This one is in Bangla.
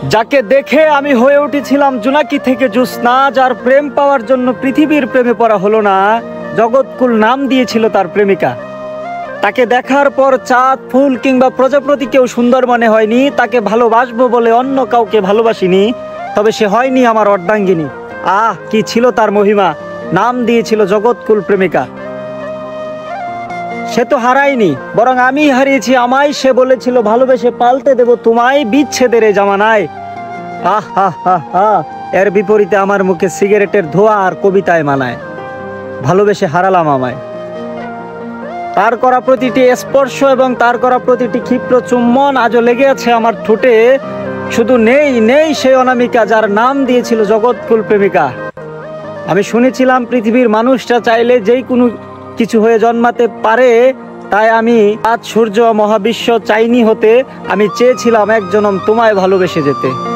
যাকে দেখে আমি হয়ে উঠেছিলাম জোনাকি থেকে জ্যোৎস্না, যার প্রেম পাওয়ার জন্য পৃথিবীর প্রেমে পড়া হলো না, জগৎকুল নাম দিয়েছিল তার প্রেমিকা। তাকে দেখার পর চাঁদ, ফুল কিংবা প্রজাপতিকেও সুন্দর মনে হয়নি। তাকে ভালোবাসবো বলে অন্য কাউকে ভালোবাসিনি, তবে সে হয়নি আমার অর্ধাঙ্গিনী। আহ, কি ছিল তার মহিমা! নাম দিয়েছিল জগৎকুল প্রেমিকা। সে তো হারায়নি, বরং আমি হারিয়েছি আমায়। সে বলেছিল ভালোবেসে পাল্টে দেব তোমায় বিচ্ছেদের এই জামানায়। আহ হা হা হা, এর বিপরীতে আমার মুখে সিগারেটের ধোঁয়া আর কবিতায় মানায়। ভালোবেসে হারালাম আমায়। তার করা প্রতিটি স্পর্শ এবং তার করা প্রতিটি ক্ষিপ্র চুম্বন আজও লেগে আছে আমার ঠোঁটে। শুধু নেই সেই অনামিকা যার নাম দিয়েছিল জগৎকুল প্রেমিকা। আমি শুনেছিলাম পৃথিবীর মানুষটা চাইলে যেই কোনো কিছু হয়ে জন্মাতে পারে, তাই আমি আজ সূর্য মহাবিশ্ব চাইনি হতে। আমি চেয়েছিলাম এক জনম তোমায় ভালোবেসে যেতে।